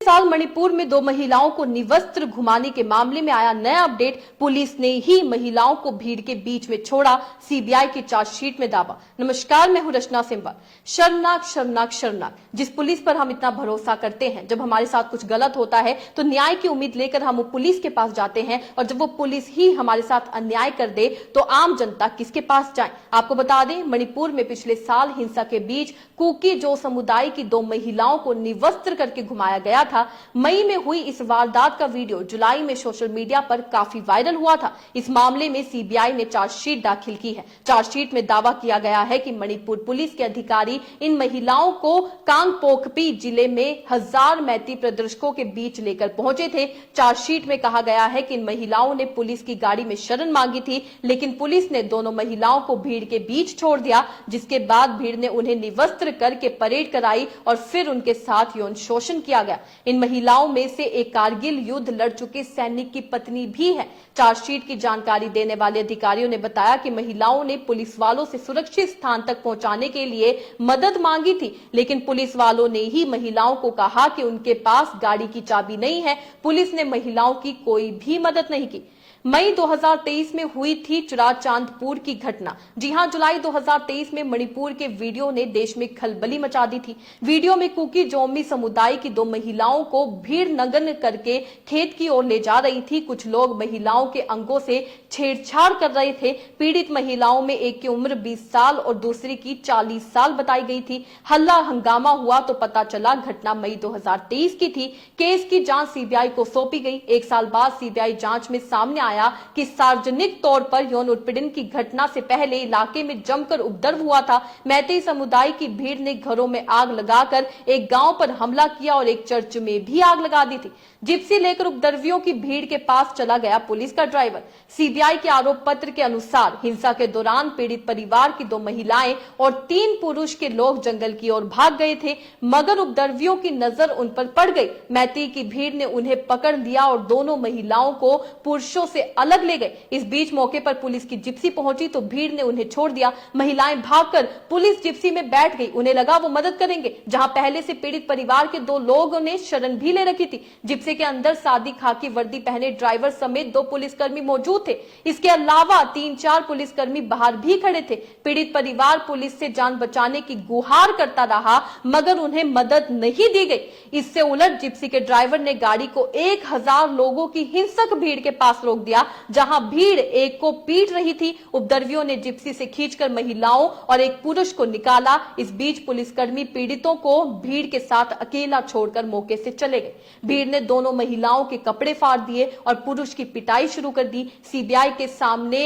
साल मणिपुर में 2 महिलाओं को निवस्त्र घुमाने के मामले में आया नया अपडेट। पुलिस ने ही महिलाओं को भीड़ के बीच में छोड़ा, सीबीआई की चार्जशीट में दावा। नमस्कार, मैं हूं रचना सिंबल। शर्मनाक शर्मनाक शर्मनाक। जिस पुलिस पर हम इतना भरोसा करते हैं, जब हमारे साथ कुछ गलत होता है तो न्याय की उम्मीद लेकर हम पुलिस के पास जाते हैं, और जब वो पुलिस ही हमारे साथ अन्याय कर दे तो आम जनता किसके पास जाए। आपको बता दें, मणिपुर में पिछले साल हिंसा के बीच कुकी जो समुदाय की 2 महिलाओं को निवस्त्र करके घुमाया गया था। मई में हुई इस वारदात का वीडियो जुलाई में सोशल मीडिया पर काफी वायरल हुआ था। इस मामले में सीबीआई ने चार्जशीट दाखिल की है। चार्जशीट में दावा किया गया है कि मणिपुर पुलिस के अधिकारी इन महिलाओं को कांगपोकपी जिले में 1000 मैती प्रदर्शकों के बीच लेकर पहुंचे थे। चार्जशीट में कहा गया है कि इन महिलाओं ने पुलिस की गाड़ी में शरण मांगी थी, लेकिन पुलिस ने दोनों महिलाओं को भीड़ के बीच छोड़ दिया, जिसके बाद भीड़ ने उन्हें निवस्त्र करके परेड कराई और फिर उनके साथ यौन शोषण किया गया। इन महिलाओं में से एक कारगिल युद्ध लड़ चुके सैनिक की पत्नी भी है। चार्जशीट की जानकारी देने वाले अधिकारियों ने बताया कि महिलाओं ने पुलिस वालों से सुरक्षित स्थान तक पहुंचाने के लिए मदद मांगी थी, लेकिन पुलिस वालों ने ही महिलाओं को कहा कि उनके पास गाड़ी की चाबी नहीं है। पुलिस ने महिलाओं की कोई भी मदद नहीं की। मई 2023 में हुई थी चुराचांदपुर की घटना। जी हां, जुलाई 2023 में मणिपुर के वीडियो ने देश में खलबली मचा दी थी। वीडियो में कुकी जोमी समुदाय की 2 महिलाओं को भीड़ नगन करके खेत की ओर ले जा रही थी। कुछ लोग महिलाओं के अंगों से छेड़छाड़ कर रहे थे। पीड़ित महिलाओं में एक की उम्र 20 साल और दूसरी की 40 साल बताई गई थी। हल्ला हंगामा हुआ तो पता चला घटना मई 2023 की थी। केस की जांच सीबीआई को सौंपी गई। 1 साल बाद सीबीआई जांच में सामने आया कि सार्वजनिक तौर पर यौन उत्पीड़न की घटना से पहले इलाके में जमकर उपद्रव हुआ था। मैतेई समुदाय की भीड़ ने घरों में आग लगाकर एक गांव पर हमला किया और एक चर्च में भी आग लगा दी थी। जिप्सी लेकर उपद्रवियों की भीड़ के पास चला गया पुलिस का ड्राइवर। सीबीआई के आरोप पत्र के अनुसार हिंसा के दौरान पीड़ित परिवार की 2 महिलाएं और 3 पुरुष के लोग जंगल की ओर भाग गए थे, मगर उपद्रवियों की नजर उन पर पड़ गई। मैतेई की भीड़ ने उन्हें पकड़ लिया और दोनों महिलाओं को पुरुषों से अलग ले गए। इस बीच मौके पर पुलिस की जिप्सी पहुंची तो भीड़ ने उन्हें छोड़ दिया। महिलाएं भागकर पुलिस जिप्सी में बैठ गई। उन्हें लगा वो मदद करेंगे, जहां पहले से पीड़ित परिवार के 2 लोगों ने शरण भी ले रखी थी। जिप्सी के अंदर सादी खाकी वर्दी पहने ड्राइवर समेत 2 पुलिसकर्मी मौजूद थे। इसके अलावा 3-4 पुलिसकर्मी बाहर भी खड़े थे। पीड़ित परिवार पुलिस से जान बचाने की गुहार करता रहा, मगर उन्हें मदद नहीं दी गई। इससे उलट जिप्सी के ड्राइवर ने गाड़ी को 1000 लोगों की हिंसक भीड़ के पास रोक दिया, जहां भीड़ एक को पीट रही थी। उपद्रवियों ने जिप्सी से खींचकर महिलाओं और एक पुरुष को निकाला। इस बीच पुलिसकर्मी पीड़ितों को भीड़ के साथ अकेला छोड़कर मौके से चले गए। भीड़ ने दोनों महिलाओं के कपड़े फाड़ दिए और पुरुष की पिटाई शुरू कर दी। सीबीआई के सामने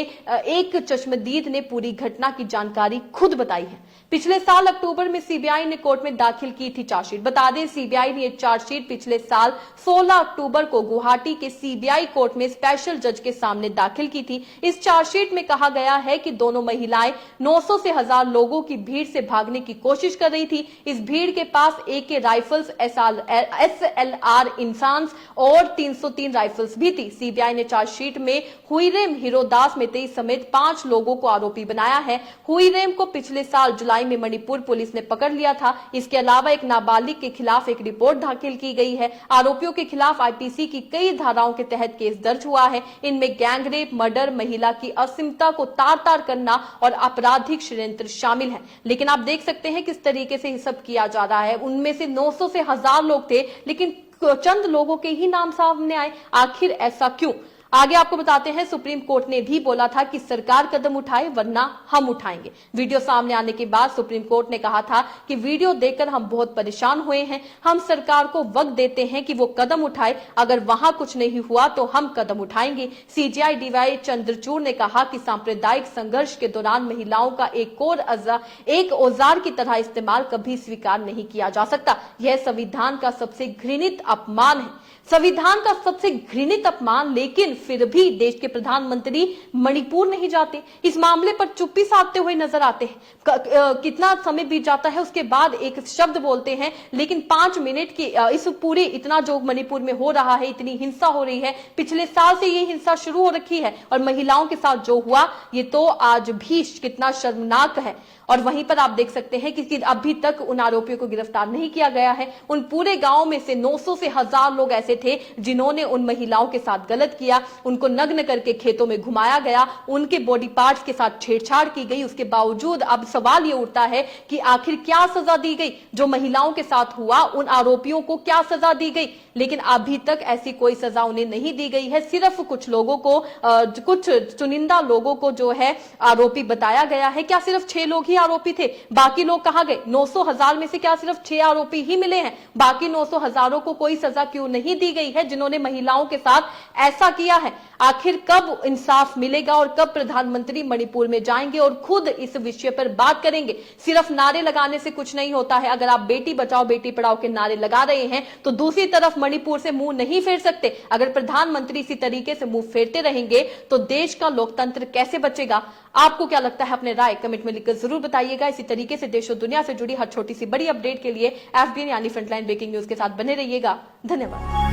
एक चश्मदीद ने पूरी घटना की जानकारी खुद बताई है। पिछले साल अक्टूबर में सीबीआई ने कोर्ट में दाखिल की थी चार्जशीट। बता दें, सीबीआई ने यह चार्जशीट पिछले साल 16 अक्टूबर को गुवाहाटी के सीबीआई कोर्ट में स्पेशल जज के सामने दाखिल की थी। इस चार्जशीट में कहा गया है कि दोनों महिलाएं 900 से 1000 लोगों की भीड़ से भागने की कोशिश कर रही थी। इस भीड़ के पास AK राइफल्स, SLR इंसान्स और 303 राइफल्स भी थी। सीबीआई ने चार्जशीट में हुईरेम हिरोदास मैतेई समेत 5 लोगों को आरोपी बनाया है। हुईरेम को पिछले साल जुलाई में मणिपुर पुलिस ने पकड़ लिया था। इसके अलावा एक नाबालिग के खिलाफ एक रिपोर्ट दाखिल की गई है। आरोपियों के खिलाफ आईपीसी की कई धाराओं के तहत केस दर्ज हुआ है। इनमें गैंगरेप, मर्डर, महिला की असीमता को तार-तार करना और आपराधिक षड्यंत्र शामिल है। लेकिन आप देख सकते हैं किस तरीके से ये सब किया जा रहा है। उनमें से 900 से 1000 लोग थे, लेकिन चंद लोगों के ही नाम सामने आए। आखिर ऐसा क्यों? आगे आपको बताते हैं, सुप्रीम कोर्ट ने भी बोला था कि सरकार कदम उठाए वरना हम उठाएंगे। वीडियो सामने आने के बाद सुप्रीम कोर्ट ने कहा था कि वीडियो देखकर हम बहुत परेशान हुए हैं। हम सरकार को वक्त देते हैं कि वो कदम उठाए। अगर वहां कुछ नहीं हुआ तो हम कदम उठाएंगे। सीजेआई डीवाई चंद्रचूड़ ने कहा कि सांप्रदायिक संघर्ष के दौरान महिलाओं का एक औजार की तरह इस्तेमाल कभी स्वीकार नहीं किया जा सकता। यह संविधान का सबसे घृणित अपमान है। संविधान का सबसे घृणित अपमान, लेकिन फिर भी देश के प्रधानमंत्री मणिपुर नहीं जाते। इस मामले पर चुप्पी साधते हुए नजर आते हैं। कितना समय बीत जाता है, उसके बाद एक शब्द बोलते हैं, लेकिन 5 मिनट की इस पूरे इतना जो मणिपुर में हो रहा है, इतनी हिंसा हो रही है, पिछले साल से ये हिंसा शुरू हो रखी है और महिलाओं के साथ जो हुआ ये तो आज भी कितना शर्मनाक है। और वहीं पर आप देख सकते हैं कि अभी तक उन आरोपियों को गिरफ्तार नहीं किया गया है। उन पूरे गांव में से 900 से 1000 लोग ऐसे थे जिन्होंने उन महिलाओं के साथ गलत किया, उनको नग्न करके खेतों में घुमाया गया, उनके बॉडी पार्ट्स के साथ छेड़छाड़ की गई। उसके बावजूद अब सवाल ये उठता है कि आखिर क्या सजा दी गई, जो महिलाओं के साथ हुआ उन आरोपियों को क्या सजा दी गई। लेकिन अभी तक ऐसी कोई सजा उन्हें नहीं दी गई है। सिर्फ कुछ लोगों को, कुछ चुनिंदा लोगों को जो है आरोपी बताया गया है। क्या सिर्फ 6 लोग ही आरोपी थे? बाकी लोग कहां गए? 900,000 में से क्या सिर्फ 6 आरोपी ही मिले हैं? बाकी 900,000 को कोई सजा क्यों नहीं दी गई है जिन्होंने महिलाओं के साथ ऐसा किया है? आखिर कब इंसाफ मिलेगा और कब प्रधानमंत्री मणिपुर में जाएंगे और खुद इस विषय पर बात करेंगे? सिर्फ नारे लगाने से कुछ नहीं होता है। अगर आप बेटी बचाओ बेटी पढ़ाओ के नारे लगा रहे हैं तो दूसरी तरफ मणिपुर से मुंह नहीं फेर सकते। अगर प्रधानमंत्री इसी तरीके से मुंह फेरते रहेंगे तो देश का लोकतंत्र कैसे बचेगा? आपको क्या लगता है? अपने राय कमेंट में लिखकर जरूर बताइएगा। इसी तरीके से देश और दुनिया से जुड़ी हर छोटी सी बड़ी अपडेट के लिए FBN यानी फ्रंटलाइन ब्रेकिंग न्यूज के साथ बने रहिएगा। धन्यवाद।